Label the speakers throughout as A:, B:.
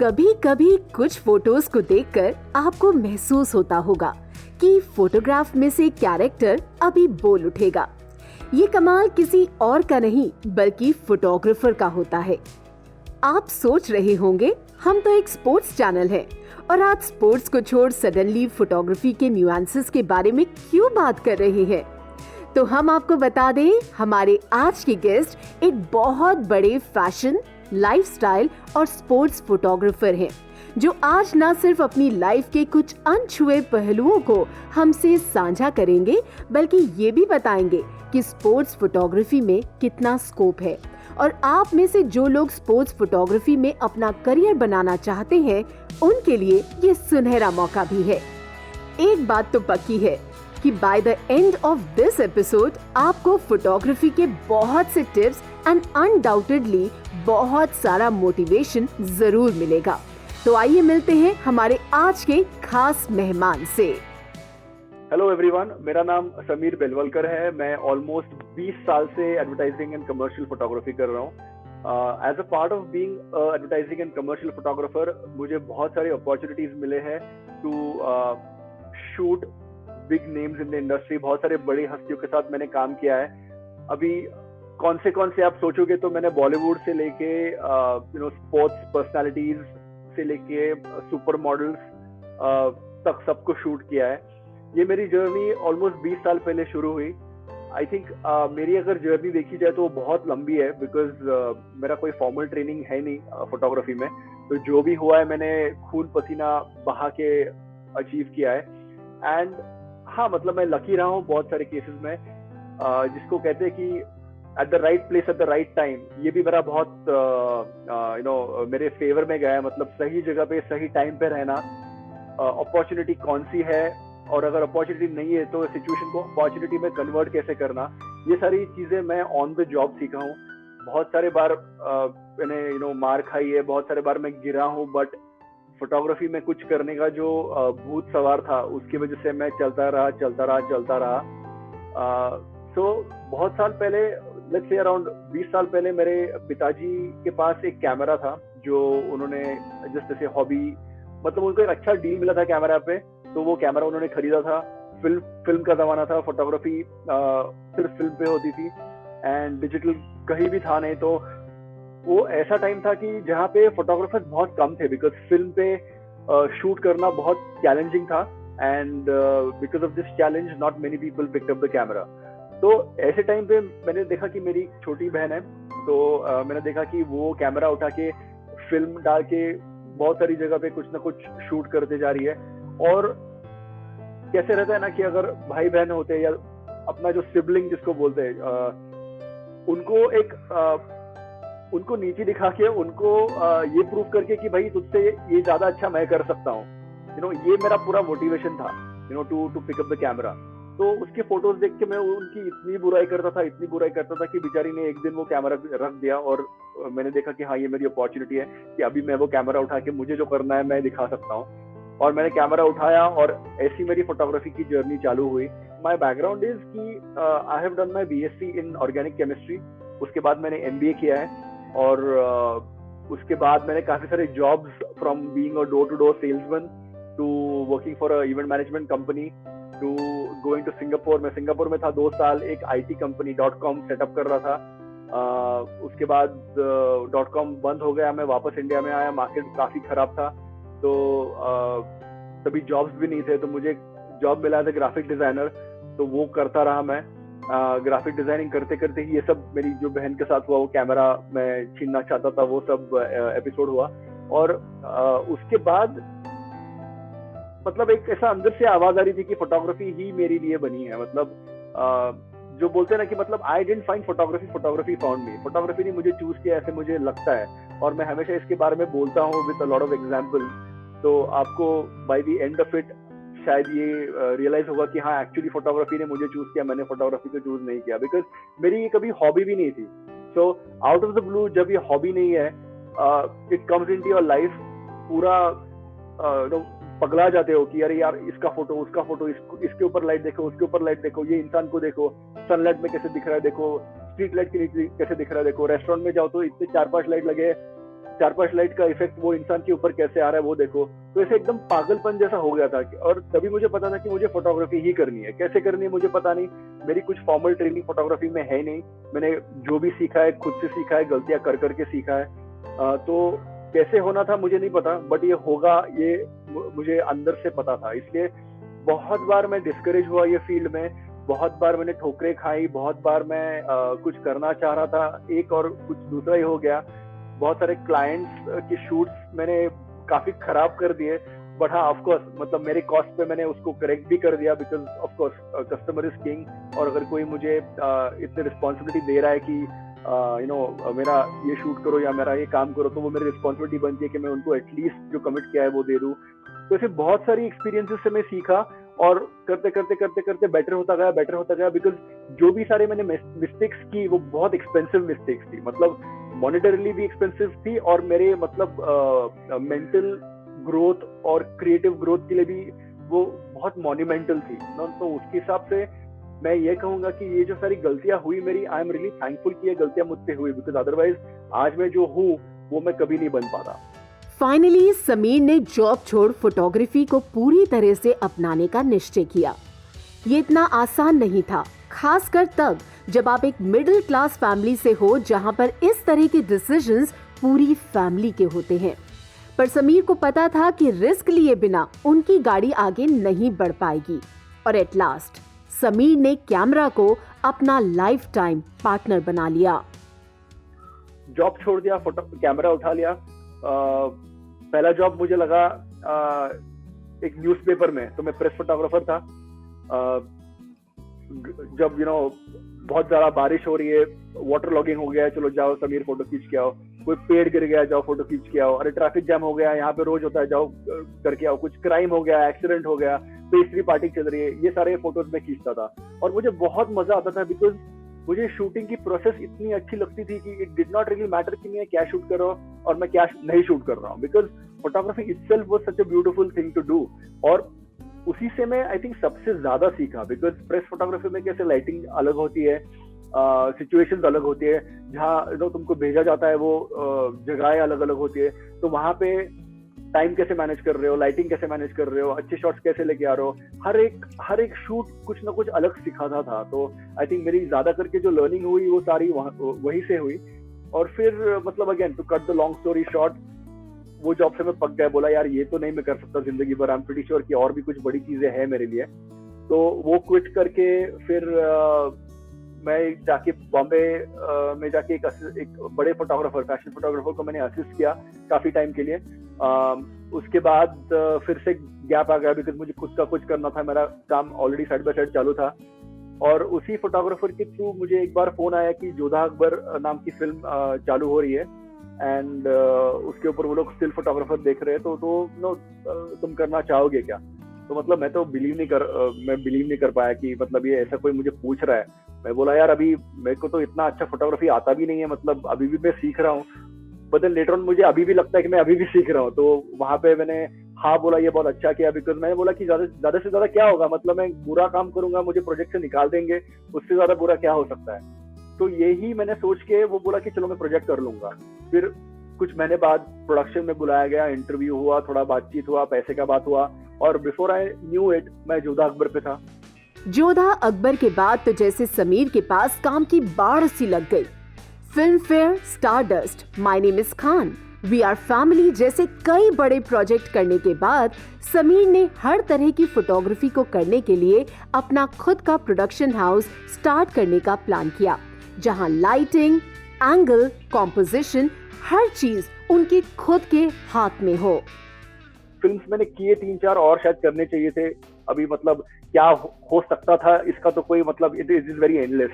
A: कभी कभी कुछ फोटोज को देखकर आपको महसूस होता होगा कि फोटोग्राफ में से कैरेक्टर अभी बोल उठेगा। ये कमाल किसी और का नहीं बल्कि फोटोग्राफर का होता है। आप सोच रहे होंगे हम तो एक स्पोर्ट्स चैनल है और आज स्पोर्ट्स को छोड़ सडनली फोटोग्राफी के न्यूएंसेस के बारे में क्यों बात कर रहे हैं। तो हम आपको बता दें, हमारे आज के गेस्ट एक बहुत बड़े फैशन, लाइफस्टाइल और स्पोर्ट्स फोटोग्राफर हैं, जो आज न सिर्फ अपनी लाइफ के कुछ अनछुए पहलुओं को हमसे साझा करेंगे, बल्कि ये भी बताएंगे कि स्पोर्ट्स फोटोग्राफी में कितना स्कोप है और आप में से जो लोग स्पोर्ट्स फोटोग्राफी में अपना करियर बनाना चाहते हैं, उनके लिए ये सुनहरा मौका भी है। एक बात तो पक्की है कि by the end of this episode आपको फोटोग्राफी के बहुत से टिप्स एंड अनडाउटेडली बहुत सारा मोटिवेशन जरूर मिलेगा। तो आइए मिलते हैं हमारे आज के खास मेहमान से।
B: हेलो एवरीवन, मेरा नाम समीर बेलवलकर है। मैं ऑलमोस्ट 20 साल से एडवर्टाइजिंग एंड कमर्शियल फोटोग्राफी कर रहा हूँ। As a part of being advertising and commercial photographer मुझे बहुत सारे अपॉर्चुनिटीज मिले हैं to shoot big names in the industry. बहुत सारे बड़ी हस्तियों के साथ मैंने काम किया है। अभी कौन से आप सोचोगे तो मैंने बॉलीवुड से लेके स्पोर्ट्स पर्सनालिटीज से लेके सुपर मॉडल्स तक सबको शूट किया है। ये मेरी जर्नी ऑलमोस्ट 20 साल पहले शुरू हुई। आई थिंक मेरी अगर जर्नी देखी जाए तो वो बहुत लंबी है, बिकॉज मेरा कोई फॉर्मल ट्रेनिंग है नहीं फोटोग्राफी में। तो जो भी हुआ है मैंने खून पसीना बहा के अचीव किया है। एंड हाँ, मतलब मैं लकी रहा हूँ बहुत सारे केसेस में, जिसको कहते हैं कि at the right place at the right time. ये भी मेरा बहुत मेरे फेवर में गया है। मतलब सही जगह पे सही टाइम पे रहना, अपॉर्चुनिटी कौन सी है और अगर अपॉर्चुनिटी नहीं है तो सिचुएशन को अपॉर्चुनिटी में कन्वर्ट कैसे करना, ये सारी चीजें मैं ऑन द जॉब सीखा हूँ। बहुत सारे बार मैंने मार खाई है, बहुत सारे बार मैं गिरा हूँ, बट फोटोग्राफी में कुछ करने का जो भूत सवार था उसकी वजह से मैं चलता रहा। सो बहुत साल पहले, लेट्स से अराउंड 20 साल पहले, मेरे पिताजी के पास एक कैमरा था जो उन्होंने जस्ट ऐसे हॉबी, मतलब उनको एक अच्छा डील मिला था कैमरा पे, तो वो कैमरा उन्होंने खरीदा था। फिल्म का जमाना था, फोटोग्राफी सिर्फ फिल्म पे होती थी एंड डिजिटल कहीं भी था नहीं। तो वो ऐसा टाइम था कि जहाँ पे फोटोग्राफर्स बहुत कम थे, बिकॉज फिल्म पे शूट करना बहुत चैलेंजिंग था and because of this challenge not many people picked up the camera. तो ऐसे टाइम पे मैंने देखा कि मेरी छोटी बहन है, तो मैंने देखा कि वो कैमरा उठा के फिल्म डाल के बहुत सारी जगह पे कुछ ना कुछ शूट करते जा रही है। और कैसे रहता है ना कि अगर भाई बहन होते हैं या अपना जो सिबलिंग जिसको बोलते हैं, उनको नीचे दिखा के उनको ये प्रूव करके कि भाई तुझसे ये ज्यादा अच्छा मैं कर सकता हूँ, ये मेरा पूरा मोटिवेशन था to pick up the camera. तो उसके फोटोज देख के मैं उनकी इतनी बुराई करता था कि बेचारी ने एक दिन वो कैमरा रख दिया और मैंने देखा कि हाँ, ये मेरी अपॉर्चुनिटी है कि अभी मैं वो कैमरा उठा के मुझे जो करना है मैं दिखा सकता हूँ। और मैंने कैमरा उठाया और ऐसी मेरी फोटोग्राफी की जर्नी चालू हुई। माई बैकग्राउंड इज कि I have done my BSc in organic chemistry. उसके बाद मैंने MBA किया है और उसके बाद मैंने काफी सारे jobs, from being a door to door salesman to working for a event management company to going to Singapore. मैं सिंगापुर में था 2 साल, एक IT कंपनी .com सेटअप कर रहा था। उसके बाद .com बंद हो गया, मैं वापस इंडिया में आया, मार्केट काफी खराब था, तो तभी जॉब्स भी नहीं थे, तो मुझे जॉब मिला था ग्राफिक डिजाइनर, तो वो करता रहा मैं। ग्राफिक डिजाइनिंग करते करते ही ये सब मेरी जो बहन के साथ हुआ, वो कैमरा मैं छीनना चाहता था, वो सब एपिसोड हुआ। और उसके बाद मतलब एक ऐसा अंदर से आवाज आ रही थी कि फोटोग्राफी ही मेरे लिए बनी है। मतलब जो बोलते हैं ना कि मतलब I didn't find photography found me. Photography ने मुझे चूज किया, ऐसे मुझे लगता है, और मैं हमेशा इसके बारे में बोलता हूँ with a lot of example. तो आपको by the end of it शायद ये रियलाइज होगा कि हाँ, एक्चुअली फोटोग्राफी ने मुझे चूज किया, मैंने फोटोग्राफी को चूज नहीं किया, बिकॉज मेरी ये कभी हॉबी भी नहीं थी। So out of the blue जब ये हॉबी नहीं है, it comes into your life, पूरा पगला जाते हो कि अरे यार, इसका फोटो, उसका फोटो, इसके ऊपर लाइट देखो, उसके ऊपर लाइट देखो, ये इंसान को देखो, सनलाइट में कैसे दिख रहा है देखो, स्ट्रीट लाइट के नीचे कैसे दिख रहा है देखो, रेस्टोरेंट में जाओ तो इतने 4-5 लाइट लगे, 4-5 लाइट का इफेक्ट वो इंसान के ऊपर कैसे आ रहा है वो देखो। तो ऐसे एकदम पागलपन जैसा हो गया था और तभी मुझे पता था कि मुझे फोटोग्राफी ही करनी है। कैसे करनी है मुझे पता नहीं, मेरी कुछ फॉर्मल ट्रेनिंग फोटोग्राफी में है नहीं। मैंने जो भी सीखा है खुद से सीखा है, गलतियां कर करके सीखा है। तो कैसे होना था मुझे नहीं पता, बट ये होगा ये मुझे अंदर से पता था। इसलिए बहुत बार मैं डिस्करेज हुआ ये फील्ड में, बहुत बार मैंने ठोकरें खाई, बहुत बार मैं कुछ करना चाह रहा था एक और कुछ दूसरा ही हो गया। बहुत सारे क्लाइंट्स की शूट्स मैंने काफी खराब कर दिए, बट हाँ ऑफ कोर्स मतलब मेरे कॉस्ट पे मैंने उसको करेक्ट भी कर दिया, because of course customer is king. और अगर कोई मुझे इतनी रिस्पॉन्सिबिलिटी दे रहा है कि मेरा ये शूट करो या मेरा ये काम करो, तो वो मेरी रिस्पॉन्सिबिलिटी बनती है कि मैं उनको एटलीस्ट जो कमिट किया है वो दे दूं। तो ऐसे बहुत सारी एक्सपीरियंसेस से मैं सीखा और करते करते करते करते बेटर होता गया, बिकॉज जो भी सारे मैंने मिस्टेक्स की वो बहुत एक्सपेंसिव मिस्टेक्स थी, मतलब मॉनिटरली भी एक्सपेंसिव थी और मेरे मतलब मेंटल ग्रोथ और क्रिएटिव ग्रोथ के लिए भी वो बहुत मॉन्यूमेंटल थी। तो उसके हिसाब से मैं ये कहूंगा कि ये जो सारी गलतियां हुई मेरी, आई एम रियली थैंकफुल कि ये गलतियां मुझसे हुई, बिकॉज अदरवाइज आज मैं जो हूँ वो मैं कभी नहीं बन पाता।
A: फाइनली समीर ने जॉब छोड़ फोटोग्राफी को पूरी तरह से अपनाने का निश्चय किया। ये इतना आसान नहीं था, खासकर तब जब आप एक मिडिल क्लास फैमिली से हो जहां पर इस तरह के डिसीजंस पूरी फैमिली के होते हैं। पर समीर को पता था कि रिस्क लिए बिना उनकी गाड़ी आगे नहीं बढ़ पाएगी और एट लास्ट समीर ने कैमरा को अपना लाइफ टाइम पार्टनर बना लिया।
B: जॉब छोड़ दिया, फोटो कैमरा उठा लिया। पहला जॉब मुझे लगा एक न्यूज़पेपर में, तो मैं प्रेस फोटोग्राफर था। जब बहुत ज्यादा बारिश हो रही है, वाटर लॉगिंग हो गया है, चलो जाओ समीर फोटो खींच के आओ। कोई पेड़ गिर गया, जाओ फोटो खींच के आओ। अरे ट्रैफिक जैम हो गया, यहाँ पे रोज होता है, जाओ करके आओ। कुछ क्राइम हो गया, एक्सीडेंट हो गया, पेस्ट्री पार्टी चल रही है, ये सारे फोटोज में खींचता था और मुझे बहुत मजा आता था, बिकॉज मुझे शूटिंग की प्रोसेस इतनी अच्छी लगती थी कि it did not really matter कि मैं क्या शूट कर रहा हूँ और मैं क्या नहीं शूट कर रहा हूँ, because photography itself was such a beautiful thing to do. और उसी से मैं आई थिंक सबसे ज्यादा सीखा, बिकॉज प्रेस फोटोग्राफी में कैसे लाइटिंग अलग होती है, सिचुएशंस अलग होती है, जहाँ तुमको भेजा जाता है वो जगहें अलग अलग होती है। तो वहां पे टाइम कैसे मैनेज कर रहे हो, लाइटिंग कैसे मैनेज कर रहे हो, अच्छे शॉट्स कैसे लेके आ रहे हो, हर एक शूट कुछ ना कुछ अलग सिखाता था। तो आई थिंक मेरी ज्यादा करके जो लर्निंग हुई वो सारी वहीं से हुई। और फिर मतलब again to cut the long story short, वो जॉब से मैं पक गया, बोला यार ये तो नहीं मैं कर सकता जिंदगी भर, आई एम प्रीटी श्योर कि और भी कुछ बड़ी चीजें हैं मेरे लिए। तो वो क्विट करके फिर मैं जाके बॉम्बे में जाके एक बड़े फोटोग्राफर, फैशन फोटोग्राफर को मैंने असिस्ट किया काफी टाइम के लिए। उसके बाद फिर से गैप आ गया, बिकॉज मुझे खुद का कुछ करना था, मेरा काम ऑलरेडी साइड बाय साइड चालू था। और उसी फोटोग्राफर के थ्रू मुझे एक बार फोन आया कि जोधा अकबर नाम की फिल्म चालू हो रही है एंड उसके ऊपर वो लोग स्टिल फोटोग्राफर देख रहे हैं, तो तुम करना चाहोगे क्या? तो मतलब मैं बिलीव नहीं कर पाया कि मतलब ये ऐसा कोई मुझे पूछ रहा है। मैं बोला यार अभी मेरे को तो इतना अच्छा फोटोग्राफी आता भी नहीं है, मतलब अभी भी मैं सीख रहा हूँ, बट लेटर ऑन मुझे अभी भी लगता है कि मैं अभी भी सीख रहा हूँ। तो वहां पे मैंने हाँ बोला, ये बहुत अच्छा किया, बिकॉज मैंने बोला कि ज्यादा से ज्यादा क्या होगा, मतलब मैं बुरा काम करूंगा मुझे प्रोजेक्ट से निकाल देंगे, उससे ज्यादा बुरा क्या हो सकता है। तो यही मैंने सोच के वो बोला कि चलो मैं प्रोजेक्ट कर लूंगा। फिर कुछ महीने बाद प्रोडक्शन में बुलाया गया, इंटरव्यू हुआ, थोड़ा बातचीत हुआ, पैसे का बात हुआ, और बिफोर आई न्यू इट मैं जोधा अकबर पे था।
A: जोधा अकबर के बाद तो जैसे समीर के पास काम की बाढ़ सी लग गई। Filmfare, Stardust, my name is Khan, we are family जैसे कई बड़े प्रोजेक्ट करने के बाद समीर ने हर तरह की फोटोग्राफी को करने के लिए अपना खुद का प्रोडक्शन हाउस स्टार्ट करने का प्लान किया, जहां लाइटिंग, एंगल, कॉम्पोजिशन, हर चीज उनके खुद के हाथ में हो।
B: फिल्म्स मैंने किए 3-4 और शायद करने चाहिए थे अभी, मतलब क्या हो सकता था इसका तो कोई मतलब इट इज वेरी एंडलेस।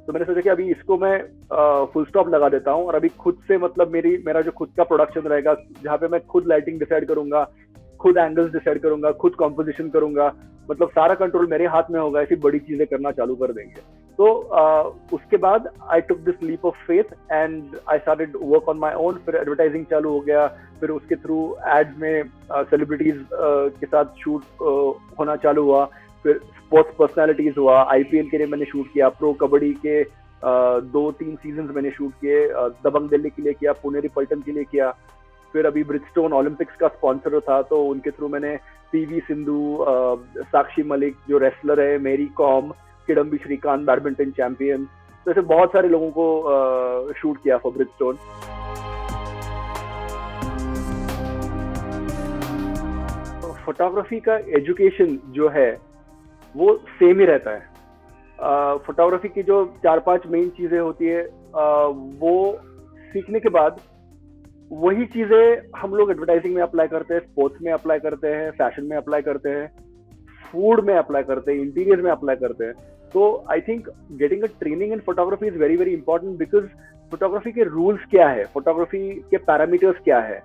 B: तो मैंने सोचा कि अभी इसको मैं फुल स्टॉप लगा देता हूँ और अभी खुद से मतलब मेरा जो खुद का प्रोडक्शन रहेगा, जहाँ पे मैं खुद लाइटिंग डिसाइड करूंगा, खुद एंगल्स डिसाइड करूंगा, खुद कॉम्पोजिशन करूंगा, मतलब सारा कंट्रोल मेरे हाथ में होगा, ऐसी बड़ी चीजें करना चालू कर देंगे। तो उसके बाद I took this leap of faith and I started work on my own. फिर एडवर्टाइजिंग चालू हो गया, फिर उसके थ्रू एड्स में सेलिब्रिटीज के साथ शूट होना चालू हुआ, फिर स्पोर्ट्स पर्सनालिटीज हुआ, आईपीएल के लिए मैंने शूट किया, प्रो कबड्डी के 2-3 सीजन मैंने शूट किए, दबंग दिल्ली के लिए किया, पुनेरी पल्टन के लिए किया, फिर अभी ब्रिजस्टोन ओलंपिक्स का स्पॉन्सर था तो उनके थ्रू मैंने पीवी सिंधु, साक्षी मलिक जो रेसलर है, मेरी कॉम, किडम्बी श्रीकांत बैडमिंटन चैंपियन, तो ऐसे बहुत सारे लोगों को शूट किया फॉर ब्रिजस्टोन। फोटोग्राफी का एजुकेशन जो है वो सेम ही रहता है। फोटोग्राफी की जो 4-5 मेन चीजें होती है वो सीखने के बाद वही चीजें हम लोग एडवर्टाइजिंग में अप्लाई करते हैं, स्पोर्ट्स में अप्लाई करते हैं, फैशन में अप्लाई करते हैं, फूड में अप्लाई करते हैं, इंटीरियर में अप्लाई करते हैं। तो I think getting a training in photography is very very important, because photography के रूल्स क्या है, फोटोग्राफी के पैरामीटर्स क्या है।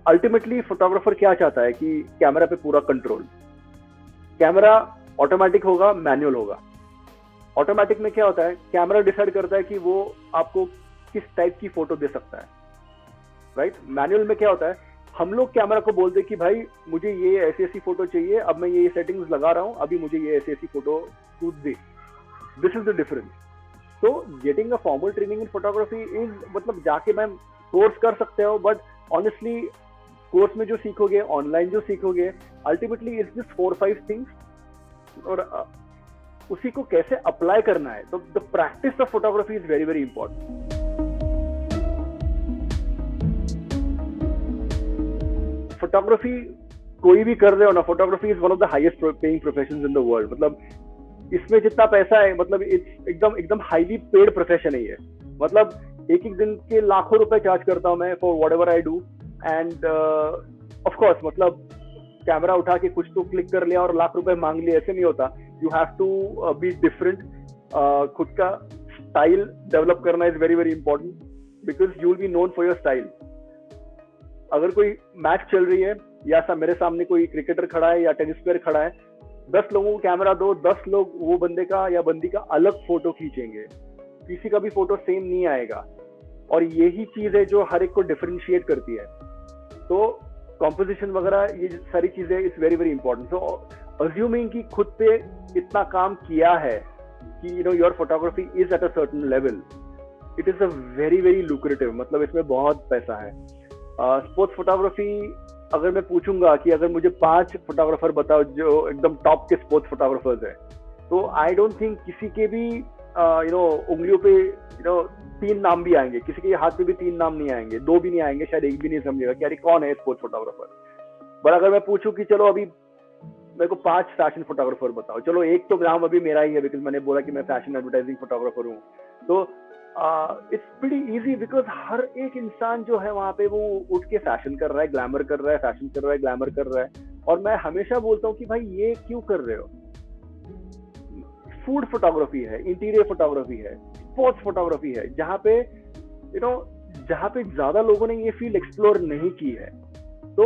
B: अल्टीमेटली फोटोग्राफर क्या चाहता है कि कैमरा पे पूरा कंट्रोल, कैमरा ऑटोमेटिक होगा, मैनुअल होगा। ऑटोमेटिक में क्या होता है, कैमरा डिसाइड करता है कि वो आपको किस टाइप की फोटो दे सकता है, राइट। मैनुअल में क्या होता है, हम लोग कैमरा को बोलते हैं कि भाई मुझे ये ऐसी ऐसी फोटो चाहिए, अब मैं ये सेटिंग्स लगा रहा हूं, अभी मुझे ये ऐसी ऐसी फोटो तू दे। This is the difference. तो getting a formal training in photography is, मतलब जाके मैम कोर्स कर सकते हो, बट ऑनेस्टली कोर्स में जो सीखोगे, ऑनलाइन जो सीखोगे, अल्टीमेटली इज दिस 4-5 थिंग्स, और उसी को कैसे अप्लाई करना है। तो the practice of photography is very very important. Photography कोई भी कर रहे हो ना, photography is one of the highest paying professions in the world. मतलब इसमें जितना पैसा है, मतलब एकदम एकदम हाईली पेड प्रोफेशन है ये। मतलब एक एक दिन के लाखों रुपए चार्ज करता हूं मैं for what ever I do. End of course मतलब कैमरा उठा के कुछ तो क्लिक कर लिया और लाख रुपए मांग लिए, ऐसे नहीं होता। You have to be different. खुद का स्टाइल डेवलप करना is very very important, because you will be known for your style. अगर कोई मैच चल रही है या मेरे सामने कोई क्रिकेटर खड़ा है या टेनिस प्लेयर खड़ा है, 10 लोगों को कैमरा दो, 10 लोग वो बंदे का या बंदी का अलग फोटो खींचेंगे, किसी का भी फोटो सेम नहीं आएगा। और यही चीज है जो हर एक को डिफरेंशिएट करती है। तो कॉम्पोजिशन वगैरह ये सारी चीजें is very very important. So assuming कि खुद पे इतना काम किया है कि your photography is at a certain level, it is a very very lucrative, मतलब इसमें बहुत पैसा है। स्पोर्ट्स फोटोग्राफी अगर मैं पूछूंगा कि अगर मुझे 5 फोटोग्राफर बताओ जो एकदम टॉप के स्पोर्ट्स फोटोग्राफर्स हैं, तो आई डोंट थिंक किसी के भी उंगलियों पे 3 नाम भी आएंगे, किसी के हाथ पे भी 3 नाम नहीं आएंगे, 2 भी नहीं आएंगे, शायद एक भी नहीं समझेगा कि अरे कौन है स्पोर्ट्स फोटोग्राफर। पर अगर मैं पूछूं कि चलो अभी मेरे को 5 फैशन फोटोग्राफर बताओ, चलो एक तो नाम अभी मेरा ही है, बिकॉज मैंने बोला कि मैं फैशन एडवर्टाइजिंग फोटोग्राफर हूँ। तो इट्स प्रीटी इजी, बिकॉज हर एक इंसान जो है वहां पे वो उठ के फैशन कर रहा है, ग्लैमर कर रहा है, फैशन कर रहा है, ग्लैमर कर रहा है। और मैं हमेशा बोलता हूँ कि भाई ये क्यों कर रहे हो। फूड फोटोग्राफी है, इंटीरियर फोटोग्राफी है, स्पोर्ट्स फोटोग्राफी है, जहाँ पे जहाँ पे ज्यादा लोगों ने ये फील्ड एक्सप्लोर नहीं की है। तो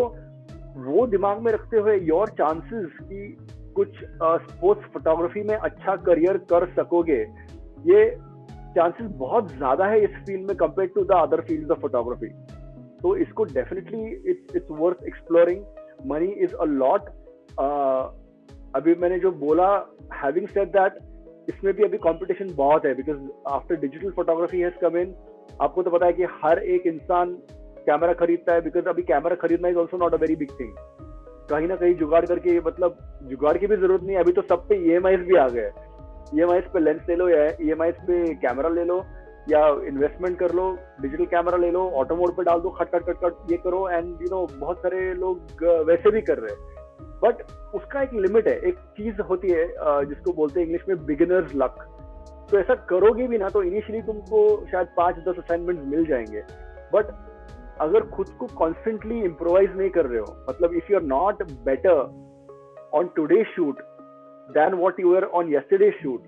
B: वो दिमाग में रखते हुए योर चांसेस कि कुछ स्पोर्ट्स फोटोग्राफी में अच्छा करियर कर सकोगे, ये चांसेस बहुत ज्यादा है इस फील्ड में compare to the other fields of photography. तो इसको definitely it's worth exploring. Money is a lot. अभी मैंने जो बोला, हैविंग सेड दैट, इसमें भी अभी कंपटीशन बहुत है, because after digital photography has come in, आपको तो पता है कि हर एक इंसान कैमरा खरीदता है, बिकॉज अभी कैमरा खरीदना is also not a very big thing. कहीं ना कहीं जुगाड़ करके, मतलब जुगाड़ की भी जरूरत नहीं है, अभी तो सब पे EMIs भी आ गए। EMIs पे लेंस ले लो या EMIs पे कैमरा ले लो या इन्वेस्टमेंट कर लो, डिजिटल कैमरा ले लो, ऑटो मोड पे डाल दो, खट खट खट खट ये करो। एंड बहुत सारे लोग वैसे भी कर रहे हैं, बट उसका एक लिमिट है। एक चीज होती है जिसको बोलते हैं इंग्लिश में बिगिनर्स लक। तो ऐसा करोगे भी ना तो इनिशियली तुमको शायद 5-10 असाइनमेंट मिल जाएंगे, बट अगर खुद को कॉन्स्टेंटली इम्प्रोवाइज नहीं कर रहे हो, मतलब if you are not better on today shoot then what you were on yesterday shoot,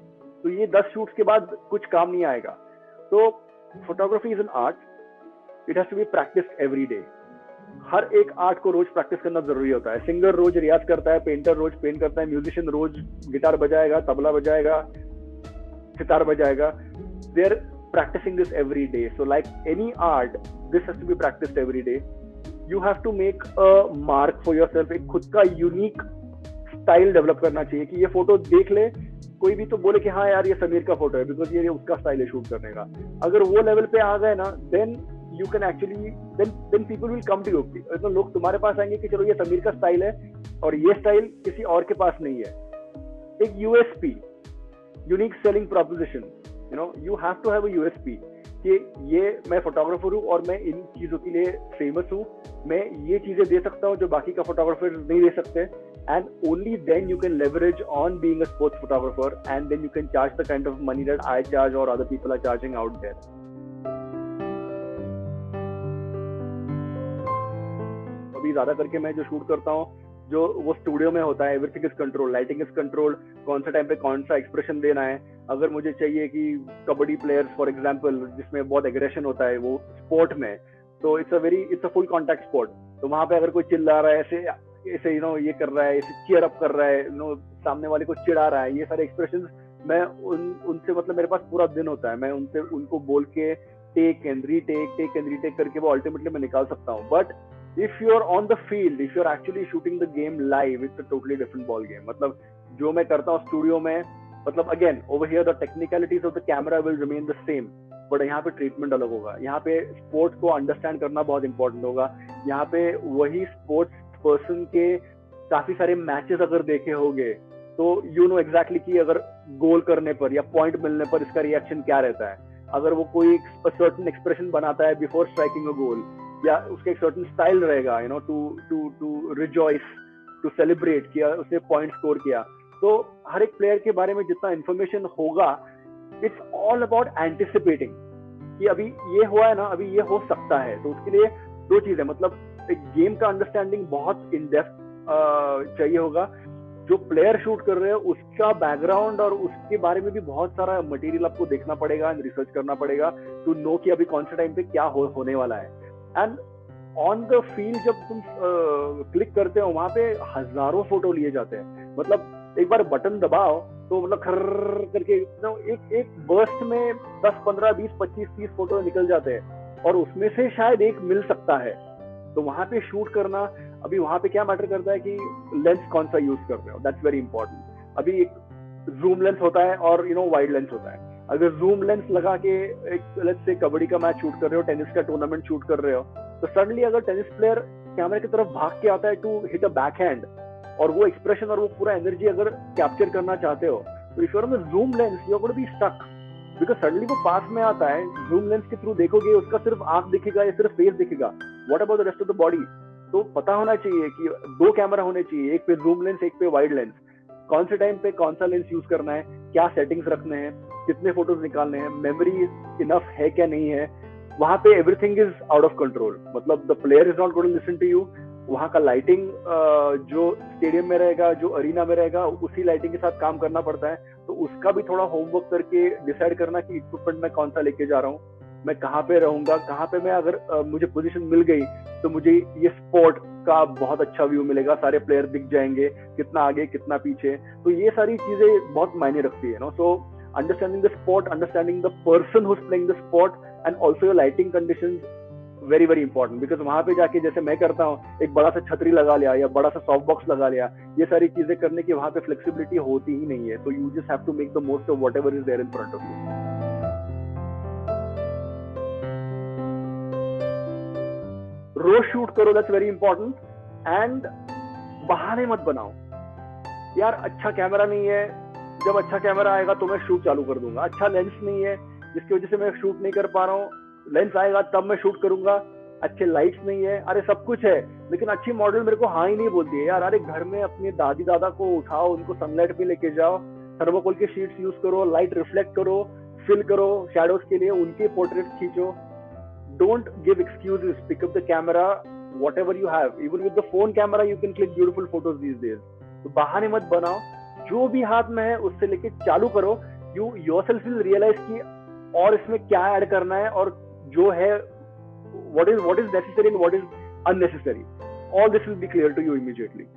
B: तो ये 10 शूट्स के बाद कुछ काम नहीं आएगा। तो photography is an art, it has to be practised every day. हर एक आर्ट को रोज प्रैक्टिस करना जरूरी होता है। सिंगर रोज रियाज करता है, पेंटर रोज पेंट करता है, म्यूजिशियन रोज गिटार बजाएगा, तबला बजाएगा, सितार बजाएगा। They are practicing this every day. So like any art, this has to be practiced every day. You have to make a mark for yourself. एक खुद का यूनिक स्टाइल डेवलप करना चाहिए कि ये फोटो देख ले कोई भी तो बोले कि हाँ यार ये समीर का फोटो है बिकॉज ये उसका स्टाइल है शूट करने का। अगर वो लेवल पे आ गए ना then you can actually then people will come to you. तो लोग तुम्हारे पास आएंगे कि चलो ये समीर का स्टाइल है और ये स्टाइल किसी और के पास नहीं है। एक USP, unique selling proposition, you have to have a USP कि ये मैं फोटोग्राफर हूँ और मैं इन चीजों के लिए फेमस हूँ, मैं ये चीजें दे सकता हूँ जो बाकी का फोटोग्राफर नहीं दे सकते, and only then you can leverage on being a sports photographer and then you can charge the kind of money that I charge और other people are charging out there. अभी ज्यादा करके मैं जो शूट करता हूँ जो वो स्टूडियो में होता है, everything is control, lighting is control, कौन सा टाइम पे कौन सा एक्सप्रेशन देना है। अगर मुझे चाहिए कि कबड्डी प्लेयर्स फॉर एग्जांपल जिसमें बहुत एग्रेशन होता है वो स्पोर्ट में, तो it's a full contact sport, तो वहां पे अगर कोई चिल्ला रहा है ऐसे ऐसे ये कर रहा है, ऐसे चीयर अप कर रहा है, सामने वाले को चिढ़ा रहा है, ये सारे एक्सप्रेशंस मैं उनसे मतलब मेरे पास पूरा दिन होता है, मैं उनको बोल के टेक एंड रीटेक करके वो अल्टीमेटली मैं निकाल सकता हूँ। But if you are on the field, if you are actually shooting the game live, it's a totally different ball game। मतलब जो मैं करता हूँ स्टूडियो में, मतलब again over here the technicalities of the camera will remain the same, but यहाँ पे treatment अलग होगा, यहाँ पे स्पोर्ट्स को अंडरस्टैंड करना बहुत इंपॉर्टेंट होगा। यहाँ पे वही स्पोर्ट्स पर्सन के काफी सारे मैचेस अगर देखे होंगे तो यू नो एग्जैक्टली कि अगर गोल करने पर या पॉइंट मिलने पर इसका रिएक्शन क्या रहता है। अगर वो कोई सर्टेन एक्सप्रेशन बनाता है बिफोर स्ट्राइकिंग अ गोल, या उसका एक सर्टेन स्टाइल रहेगा टू रिजॉइस, टू सेलिब्रेट किया उसने पॉइंट स्कोर किया, तो हर एक प्लेयर के बारे में जितना इंफॉर्मेशन होगा इट्स ऑल अबाउट एंटिसिपेटिंग कि अभी ये हुआ है ना, अभी ये हो सकता है। तो उसके लिए दो चीजें, मतलब एक गेम का अंडरस्टैंडिंग बहुत इन डेप्थ चाहिए होगा, जो प्लेयर शूट कर रहे हो उसका बैकग्राउंड और उसके बारे में भी बहुत सारा मटेरियल आपको देखना पड़ेगा एंड रिसर्च करना पड़ेगा टू नो कि अभी कौन से टाइम पे क्या होने वाला है। एंड ऑन द फील्ड जब तुम क्लिक करते हो वहां पे हजारों फोटो लिए जाते हैं, मतलब एक बार बटन दबाओ तो मतलब खर्र करके एक बर्स्ट में 10, 15, 20, 25, 30 फोटो निकल जाते हैं और उसमें से शायद एक मिल सकता है। तो वहां पे शूट करना, अभी वहां पे क्या मैटर करता है कि लेंस कौन सा यूज कर रहे हो, दैट्स वेरी इंपॉर्टेंट। अभी एक जूम लेंस होता है और वाइड लेंस होता है। अगर जूम लेंस लगा के एक लेट्स से कबड्डी का मैच शूट कर रहे हो, टेनिस का टूर्नामेंट शूट कर रहे हो, तो सडनली अगर टेनिस प्लेयर कैमरे की तरफ भाग के आता है to hit a backhand और वो एक्सप्रेशन और वो पूरा एनर्जी अगर कैप्चर करना चाहते हो, तो if you are on the zoom lens you are going to be stuck because suddenly वो पास में आता है, जूम लेंस के थ्रू देखोगे उसका सिर्फ आंख दिखेगा या सिर्फ फेस दिखेगा, what about the rest of the body. तो पता होना चाहिए कि 2 कैमरा होने चाहिए, एक पे जूम लेंस एक पे वाइड लेंस, कौन से टाइम पे कौन सा लेंस यूज करना है, क्या सेटिंग्स रखने हैं, कितने फोटोज निकालने हैं, मेमोरी इनफ है क्या नहीं है। वहां पे everything is out of control, मतलब the player is not going to listen to you. वहां का लाइटिंग जो स्टेडियम में रहेगा, जो अरीना में रहेगा, उसी लाइटिंग के साथ काम करना पड़ता है, तो उसका भी थोड़ा होमवर्क करके डिसाइड करना कि इक्विपमेंट मैं कौन सा लेके जा रहा हूँ, मैं कहाँ पे रहूंगा, कहाँ पे मैं अगर मुझे पोजीशन मिल गई तो मुझे ये स्पॉट का बहुत अच्छा व्यू मिलेगा, सारे प्लेयर दिख जाएंगे, कितना आगे कितना पीछे। तो ये सारी चीजें बहुत मायने रखती है ना। So understanding the spot, understanding the person who is playing the spot and also your lighting conditions, very very important. Because वहां पे जाके जैसे मैं करता हूँ, एक बड़ा सा छतरी लगा लिया या बड़ा सा सॉफ्ट बॉक्स लगा लिया, ये सारी चीजें करने की वहां पे फ्लेक्सिबिलिटी होती ही नहीं है। तो you just have to make the most of whatever is there in front of you. रोज शूट करो, दैट्स वेरी इंपॉर्टेंट। एंड बहाने मत बनाओ, यार अच्छा कैमरा नहीं है, जब अच्छा कैमरा आएगा तो मैं शूट चालू कर दूंगा, अच्छा लेंस नहीं है जिसकी वजह से मैं शूट नहीं कर पा रहा हूँ, लेंस आएगा तब मैं शूट करूंगा, अच्छे लाइट्स नहीं है, अरे सब कुछ है लेकिन अच्छी मॉडल मेरे को हाँ ही नहीं बोलती है। यार अरे घर में अपने दादी दादा को उठाओ, उनको सनलाइट पे लेके जाओ, थर्मोकोल के शीट्स यूज करो, लाइट रिफ्लेक्ट करो, फिल करो शैडोज के लिए, उनके पोर्ट्रेट्स खींचो। Don't give excuses, pick up the camera, whatever you have, even with the phone camera you can click beautiful photos these days। तो बहाने मत बनाओ, जो भी हाथ में है उससे लेके चालू करो। You yourself will realize कि और इसमें क्या ऐड करना है और जो है what is necessary and what is unnecessary, all this will be clear to you immediately।